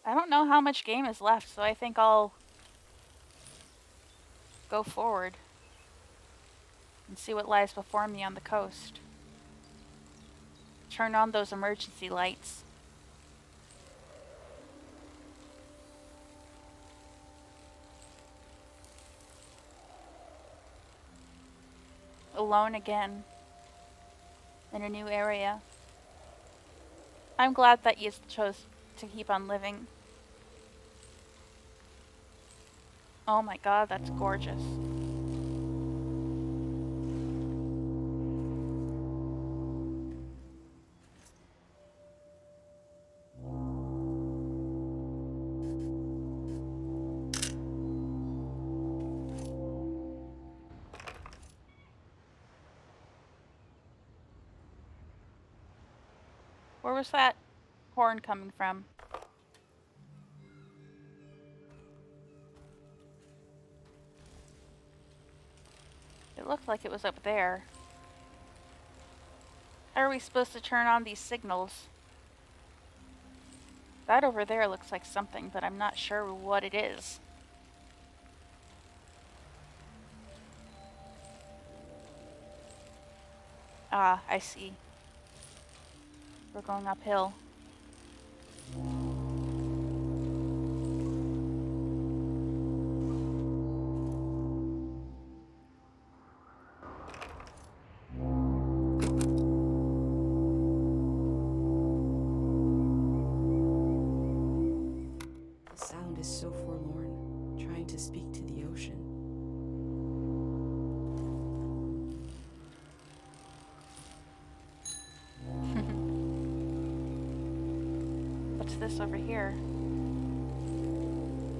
I don't know how much game is left, so I think I'll go forward and see what lies before me on the coast. Turn on those emergency lights. Alone again. In a new area. I'm glad that you chose to keep on living. Oh my god, that's gorgeous. Where was that horn coming from? It looked like it was up there. How are we supposed to turn on these signals? That over there looks like something, but I'm not sure what it is. Ah, I see. We're going uphill. The sound is so forlorn, trying to speak to the ocean. What's this over here?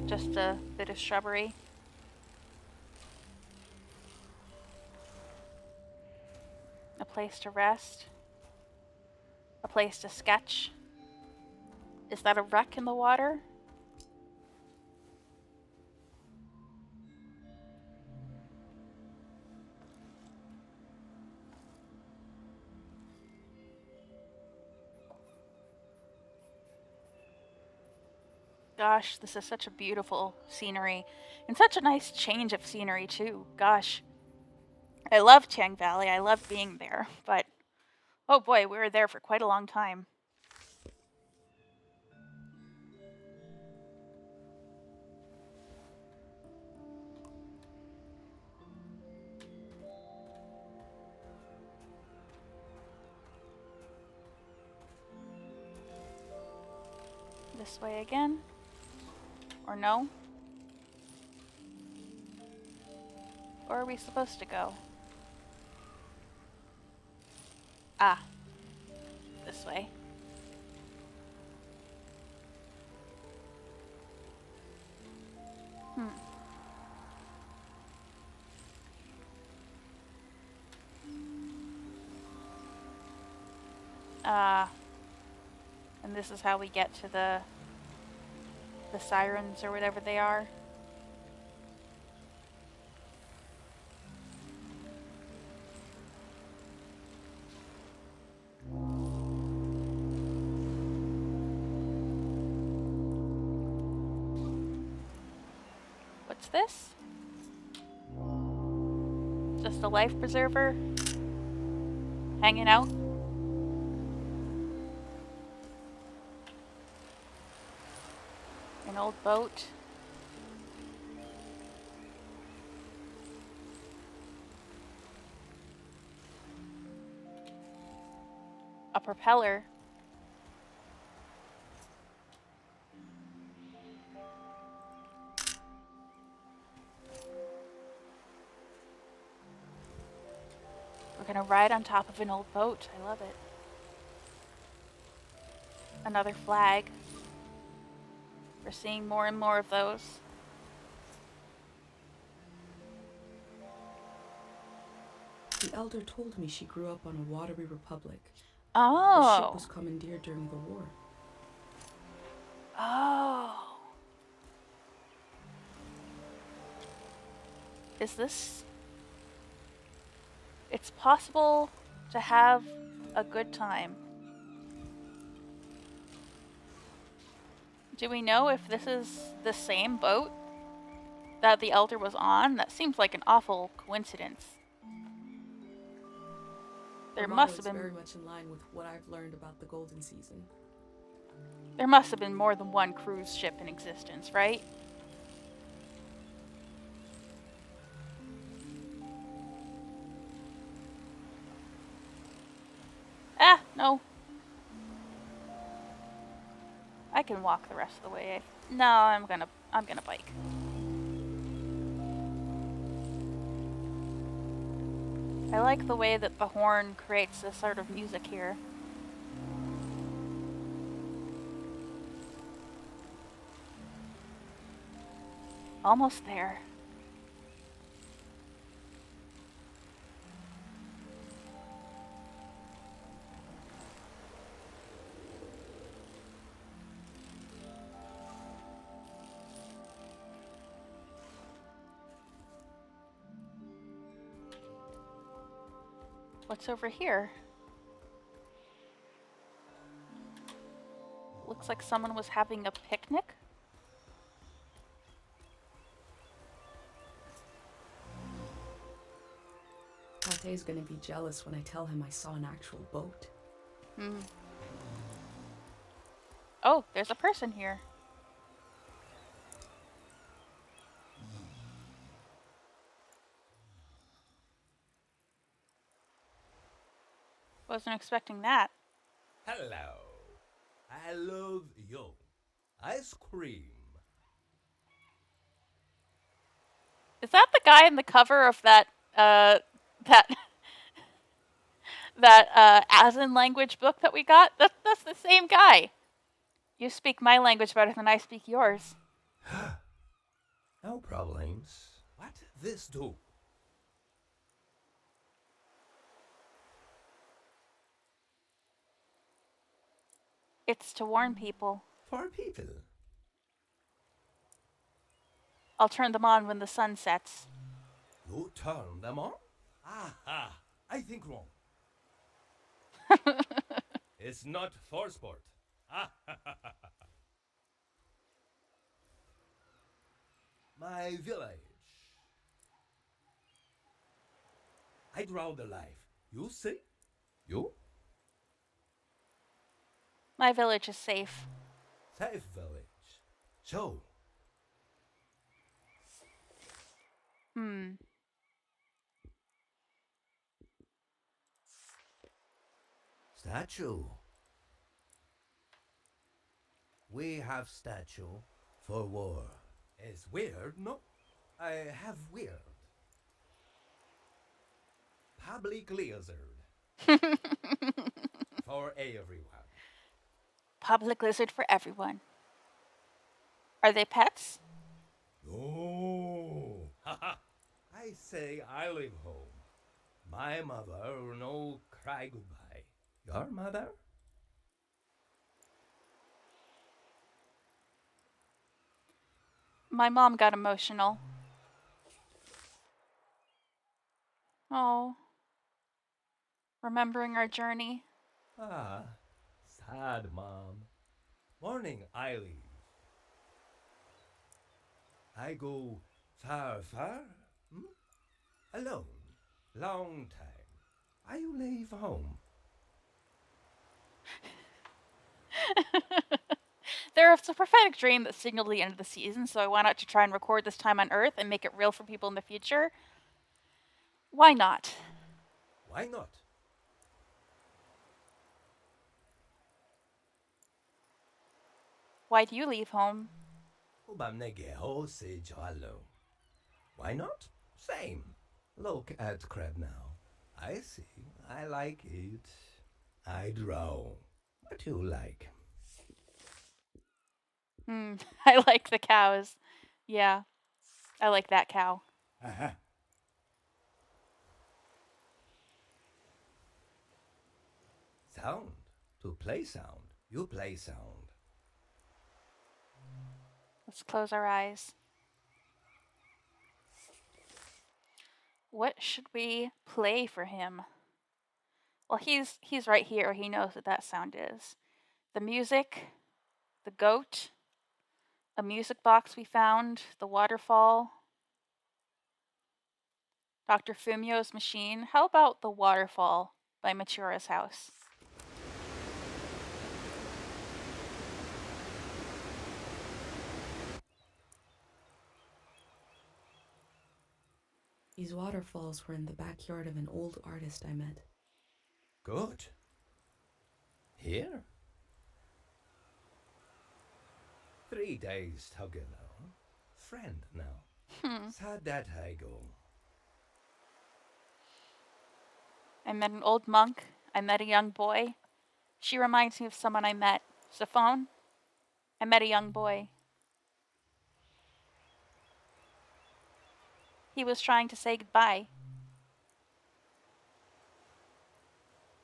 Just a bit of shrubbery. A place to rest. A place to sketch. Is that a wreck in the water? Gosh, this is such a beautiful scenery. And such a nice change of scenery, too. Gosh. I love Chang Valley. I love being there. But, oh boy, we were there for quite a long time. This way again? Or no? Where are we supposed to go? Ah, this way. Hmm. Ah, and this is how we get to the sirens or whatever they are. What's this? Just a life preserver? Hanging out? An old boat? A propeller? We're gonna ride on top of an old boat. I love it. Another flag. We're seeing more and more of those. The elder told me she grew up on a watery republic. Oh. The ship was commandeered during the war. Oh. Is this... It's possible to have a good time. Do we know if this is the same boat that the Elder was on? That seems like an awful coincidence. Her There motto must have is very been much in line with what I've learned about the Golden Season. there must have been more than one cruise ship in existence, right? Ah, no. I can walk the rest of the way. No, I'm gonna bike. I like the way that the horn creates this sort of music here. Almost there. What's over here? Looks like someone was having a picnic. Pate's gonna be jealous when I tell him I saw an actual boat. Hmm. Oh, there's a person here. Wasn't expecting that. Hello. I love you. Ice cream. Is that the guy in the cover of that that Azen language book that we got? That's the same guy. You speak my language better than I speak yours. No problems. What this do? It's to warn people. For people. I'll turn them on when the sun sets. You turn them on? Aha! I think wrong. It's not for sport. My village. I draw the life. You see? You? My village is safe. Safe village. So, Hmm. statue. We have statue for war. It's weird, no? I have weird. Public lizard for everyone. Public lizard for everyone. Are they pets? No. I say I live home. My mother no cry goodbye. Your mother? My mom got emotional. Oh, remembering our journey. Ah, sad mom. Morning I leave. I go far, far? Hmm? Alone. Long time. I leave home. There's a prophetic dream that signaled the end of the season, so I went out to try and record this time on Earth and make it real for people in the future. Why not? Why not? Why do you leave home? Ubamnegeho se jalo. Why not? Same. Look at crab now. I see. I like it. I draw. What you like? Hmm, I like the cows. Yeah, I like that cow. Aha. Sound. To play sound. You play sound. Let's close our eyes. What should we play for him? Well, he's right here. He knows what that sound is. The music, the goat, a music box we found, the waterfall, Dr. Fumio's machine. How about the waterfall by Matura's house? These waterfalls were in the backyard of an old artist I met. Good. Here? 3 days together. Friend now. So that I go. I met an old monk. I met a young boy. She reminds me of someone I met. Saphone? I met a young boy. He was trying to say goodbye.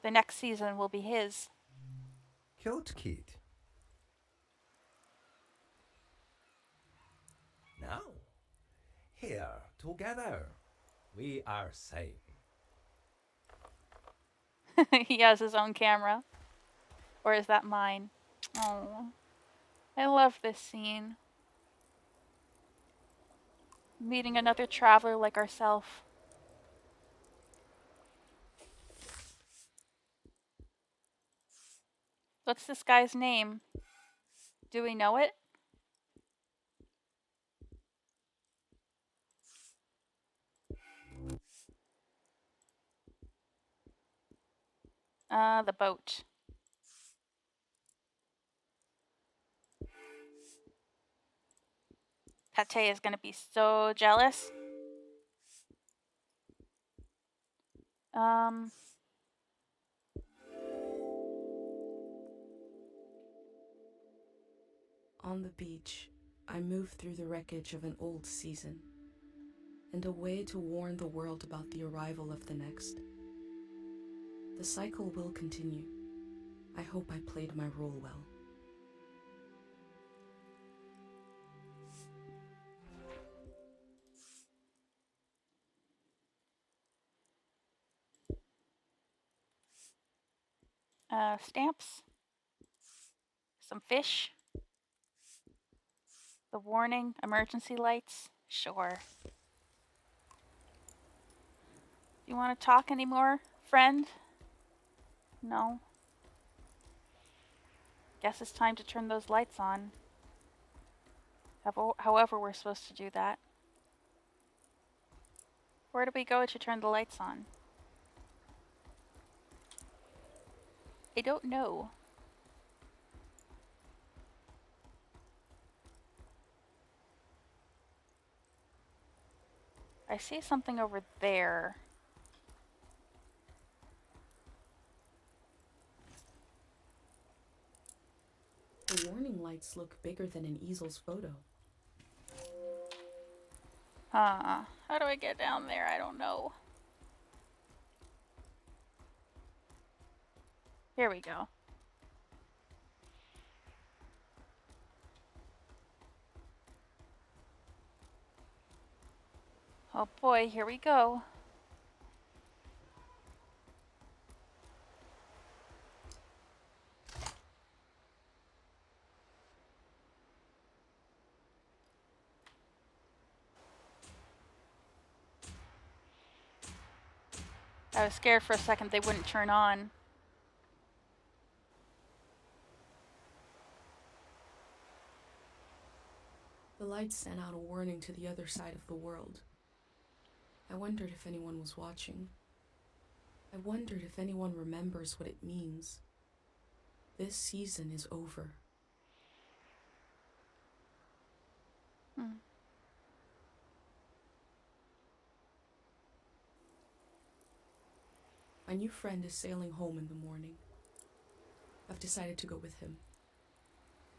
The next season will be his. Cute kid. Now, here, together, we are same. He has his own camera. Or is that mine? Oh, I love this scene. Meeting another traveler like ourselves. What's this guy's name? Do we know it? The boat. Pate is gonna be so jealous. Um, On the beach, I moved through the wreckage of an old season, and a way to warn the world about the arrival of the next. The cycle will continue. I hope I played my role well. stamps. Some fish. The warning, emergency lights. Sure. You want to talk anymore, friend? No? Guess it's time to turn those lights on. However, we're supposed to do that. Where do we go to turn the lights on? I don't know. I see something over there. The warning lights look bigger than an easel's photo. How do I get down there? I don't know. Here we go. Oh boy, here we go. I was scared for a second they wouldn't turn on. The lights sent out a warning to the other side of the world. I wondered if anyone was watching. I wondered if anyone remembers what it means. This season is over. My new friend is sailing home in the morning. I've decided to go with him.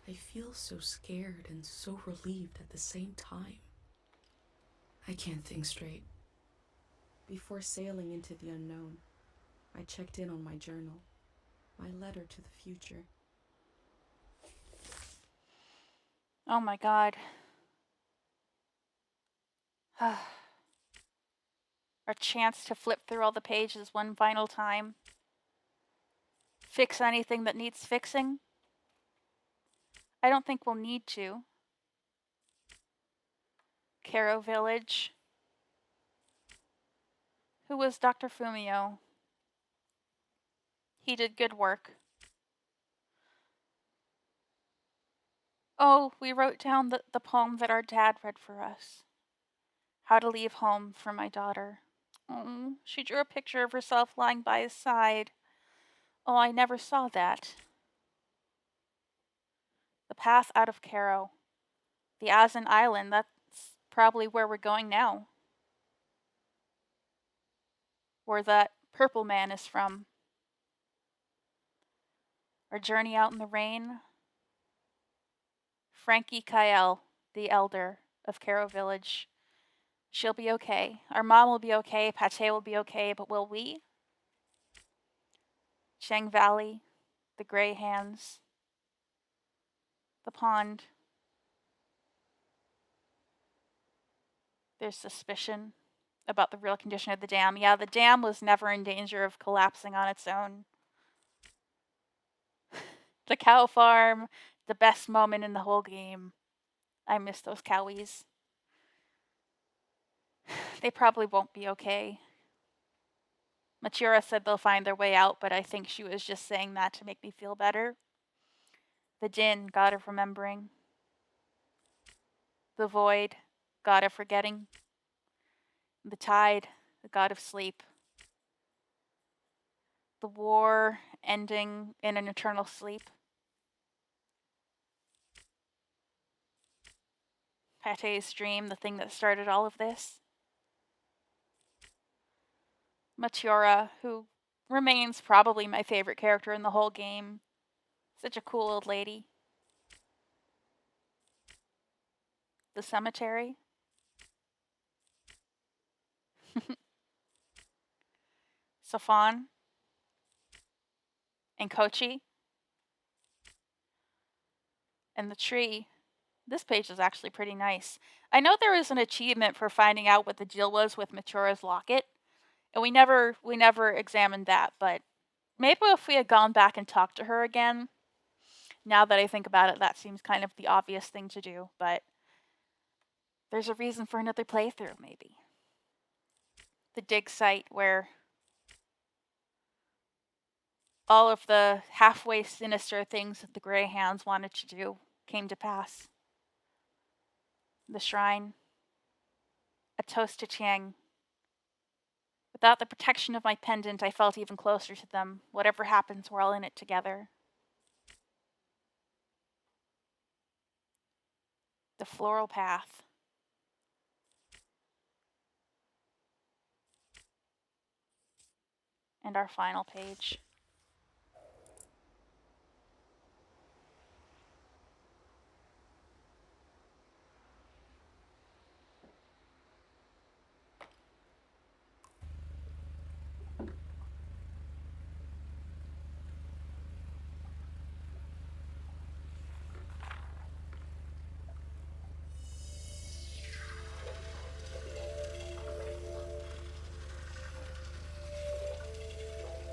I feel so scared and so relieved at the same time. I can't think straight. Before sailing into the unknown, I checked in on my journal, my letter to the future. Oh my god. Our chance to flip through all the pages one final time. Fix anything that needs fixing. I don't think we'll need to. Karo village. Who was Dr. Fumio? He did good work. Oh, we wrote down the poem that our dad read for us. How to leave home for my daughter. Oh, she drew a picture of herself lying by his side. Oh, I never saw that. The path out of Caro. The Azen Island, that's probably where we're going now. Where that purple man is from. Our journey out in the rain. Frankie Kyle, the elder of Caro Village. She'll be okay. Our mom will be okay. Pate will be okay, but will we? Cheng Valley, the gray hands, the pond. There's suspicion about the real condition of the dam. Yeah, the dam was never in danger of collapsing on its own. The cow farm, the best moment in the whole game. I miss those cowies. They probably won't be okay. Matura said they'll find their way out, but I think she was just saying that to make me feel better. The Din, god of remembering. The Void, god of forgetting. The Tide, the god of sleep. The war ending in an eternal sleep. Pate's dream, the thing that started all of this. Matura, who remains probably my favorite character in the whole game. Such a cool old lady. The cemetery. Safan. And Kochi. And the tree. This page is actually pretty nice. I know there was an achievement for finding out what the deal was with Matura's locket, and we never examined that, but maybe if we had gone back and talked to her again, now that I think about it, that seems kind of the obvious thing to do, but there's a reason for another playthrough, maybe. The dig site where all of the halfway sinister things that the Grey Hands wanted to do came to pass. The shrine. A toast to Chiang. Without the protection of my pendant, I felt even closer to them. Whatever happens, we're all in it together. The floral path. And our final page.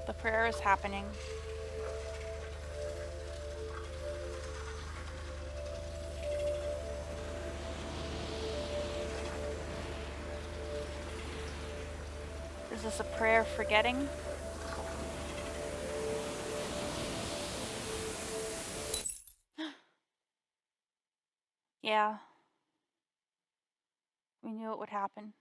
The prayer is happening. Is this a prayer for getting? Yeah. We knew it would happen.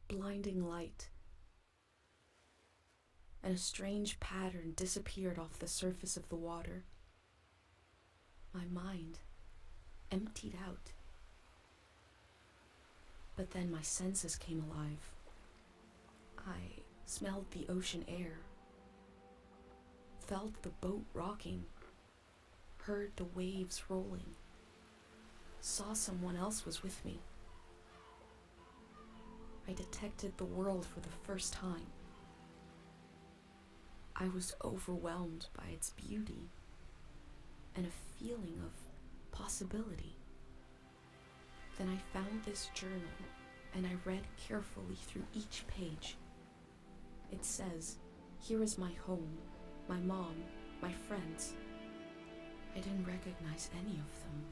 Blinding light, and a strange pattern disappeared off the surface of the water. My mind emptied out. But then my senses came alive. I smelled the ocean air, felt the boat rocking, heard the waves rolling, saw someone else was with me. I detected the world for the first time. I was overwhelmed by its beauty and a feeling of possibility. Then I found this journal and I read carefully through each page. It says, "Here is my home, my mom, my friends." I didn't recognize any of them,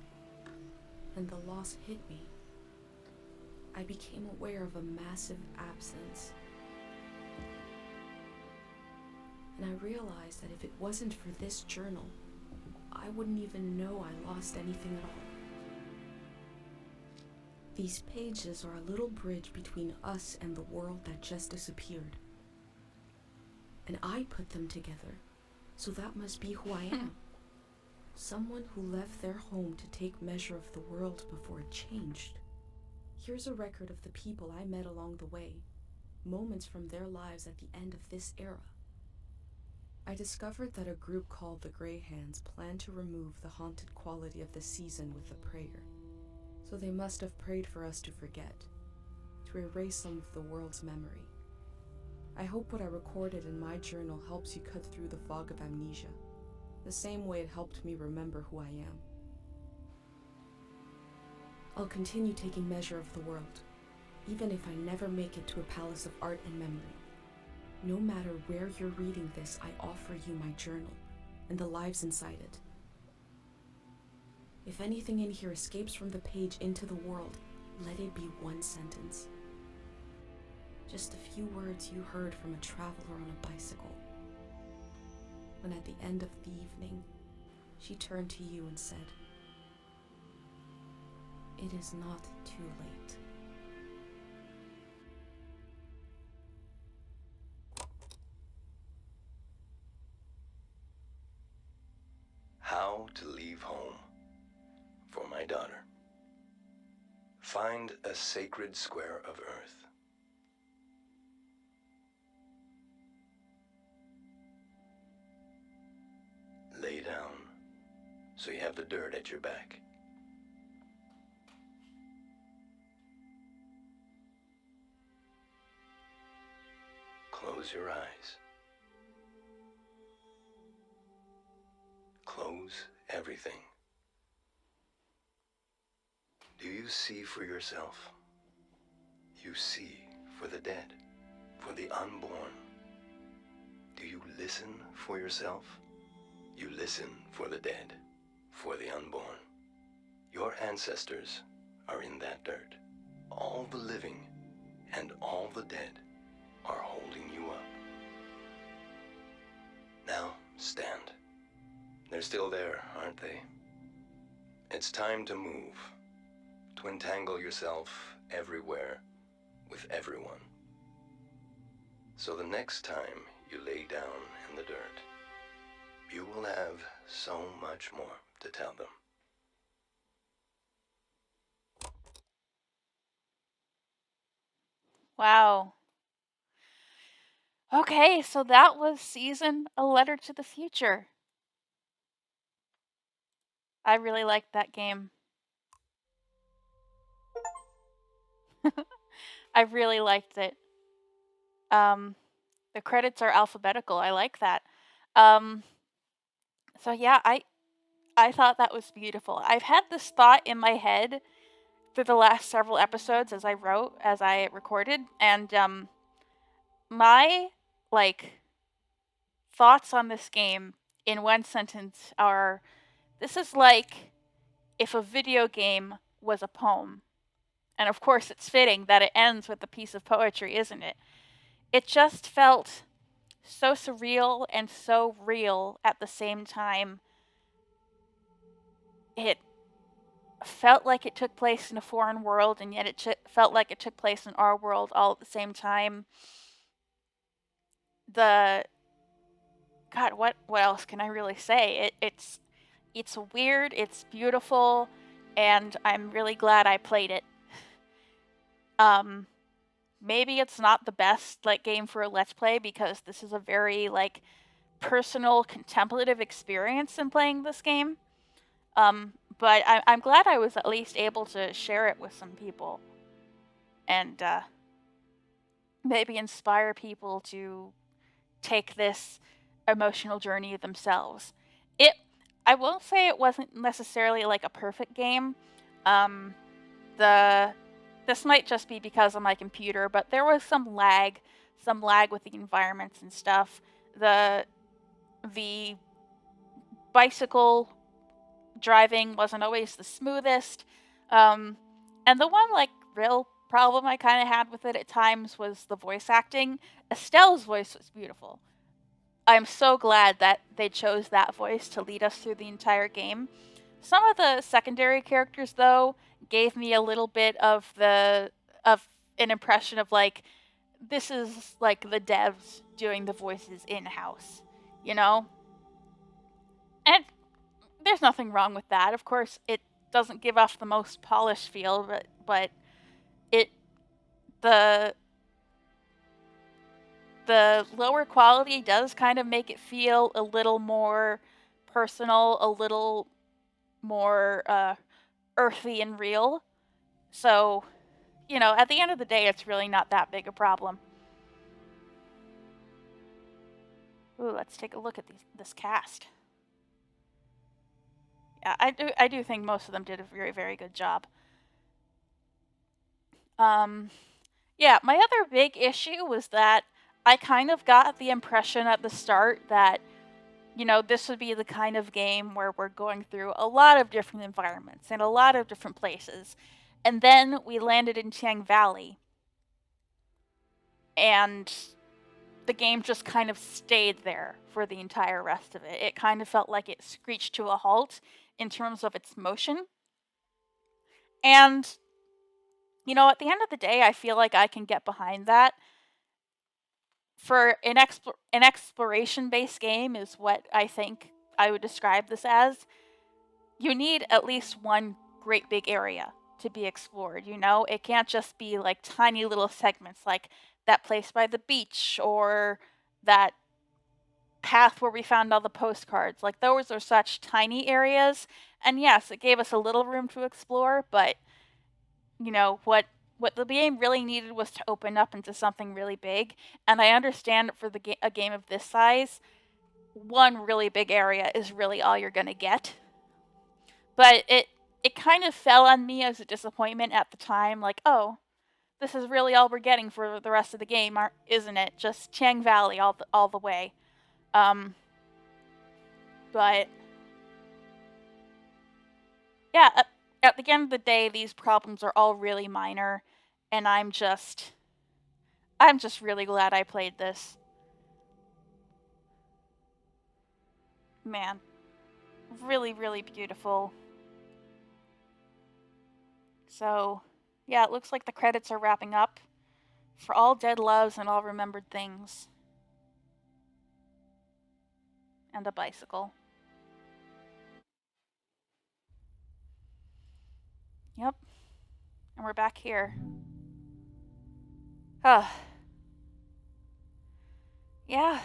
and the loss hit me. I became aware of a massive absence. And I realized that if it wasn't for this journal, I wouldn't even know I lost anything at all. These pages are a little bridge between us and the world that just disappeared. And I put them together, so that must be who I am. Someone who left their home to take measure of the world before it changed. Here's a record of the people I met along the way, moments from their lives at the end of this era. I discovered that a group called the Grey Hands planned to remove the haunted quality of the season with a prayer. So they must have prayed for us to forget, to erase some of the world's memory. I hope what I recorded in my journal helps you cut through the fog of amnesia, the same way it helped me remember who I am. I'll continue taking measure of the world, even if I never make it to a palace of art and memory. No matter where you're reading this, I offer you my journal and the lives inside it. If anything in here escapes from the page into the world, let it be one sentence. Just a few words you heard from a traveler on a bicycle. When at the end of the evening, she turned to you and said, "It is not too late." How to leave home. For my daughter. Find a sacred square of earth. Lay down so you have the dirt at your back. Close your eyes. Close everything. Do you see for yourself? You see for the dead, for the unborn. Do you listen for yourself? You listen for the dead, for the unborn. Your ancestors are in that dirt. All the living and all the dead are holding you up. Now stand. They're still there, aren't they? It's time to move. To entangle yourself everywhere with everyone. So the next time you lay down in the dirt, you will have so much more to tell them. Wow. Okay, so that was season A Letter to the Future. I really liked that game. I really liked it. The credits are alphabetical. I like that. Um, so yeah, I thought that was beautiful. I've had this thought in my head for the last several episodes as I recorded, and my like thoughts on this game in one sentence are: this is like if a video game was a poem. And of course, it's fitting that it ends with a piece of poetry, isn't it? It just felt so surreal and so real at the same time. It felt like it took place in a foreign world, and yet it felt like it took place in our world all at the same time. The God, what else can I really say? It's weird, it's beautiful, and I'm really glad I played it. Um, maybe it's not the best like game for a let's play because this is a very like personal contemplative experience in playing this game. But I'm glad I was at least able to share it with some people and maybe inspire people to take this emotional journey themselves. It I won't say it wasn't necessarily like a perfect game. Um, the this might just be because of my computer, but there was some lag with the environments and stuff. The bicycle driving wasn't always the smoothest. And the one like real problem I kind of had with it at times was the voice acting. Estelle's voice was beautiful. I'm so glad that they chose that voice to lead us through the entire game. Some of the secondary characters though gave me a little bit of an impression of like this is like the devs doing the voices in-house, you know? And there's nothing wrong with that. Of course, it doesn't give off the most polished feel, but it the the lower quality does kind of make it feel a little more personal, a little more earthy and real. So, at the end of the day, it's really not that big a problem. Ooh, let's take a look at this cast. Yeah, I do think most of them did a very, very good job. Yeah, my other big issue was that I kind of got the impression at the start that, this would be the kind of game where we're going through a lot of different environments and a lot of different places. And then we landed in Tiang Valley. And the game just kind of stayed there for the entire rest of it. It kind of felt like it screeched to a halt in terms of its motion. And, at the end of the day, I feel like I can get behind that. For an exploration-based game is what I think I would describe this as. You need at least one great big area to be explored, It can't just be like tiny little segments like that place by the beach or that path where we found all the postcards. Like those are such tiny areas. And yes, it gave us a little room to explore, but what the game really needed was to open up into something really big. And I understand for a game of this size, one really big area is really all you're going to get. But it kind of fell on me as a disappointment at the time, like, oh, this is really all we're getting for the rest of the game, isn't it? Just Tiang Valley all the way. But yeah, at the end of the day, these problems are all really minor, and I'm just really glad I played this. Man, really, really beautiful. So, yeah, it looks like the credits are wrapping up. For all dead loves and all remembered things. And a bicycle. Yep. And we're back here. Yeah.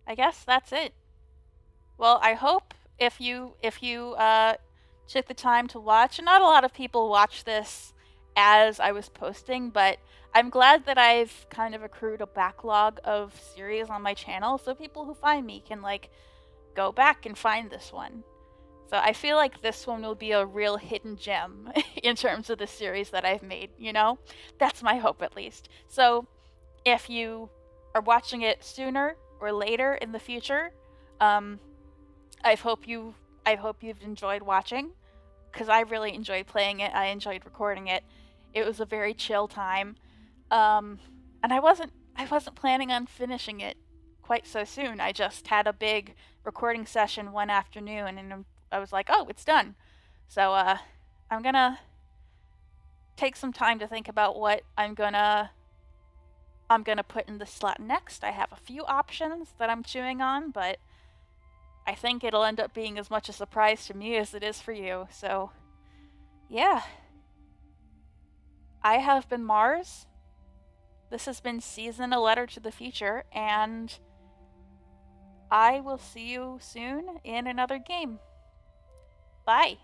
I guess that's it. Well, I hope if you took the time to watch, and not a lot of people watch this as I was posting, but I'm glad that I've kind of accrued a backlog of series on my channel, so people who find me can like go back and find this one. So I feel like this one will be a real hidden gem in terms of the series that I've made, That's my hope at least. So if you are watching it sooner or later in the future, I hope you've enjoyed watching, because I really enjoyed playing it. I enjoyed recording it. It was a very chill time, and I wasn't planning on finishing it quite so soon. I just had a big recording session one afternoon, and I was like, oh, it's done. So I'm gonna take some time to think about what I'm gonna put in the slot next. I have a few options that I'm chewing on, but I think it'll end up being as much a surprise to me as it is for you. So, yeah. I have been Mars. This has been Season A Letter to the Future, and I will see you soon in another game. Bye.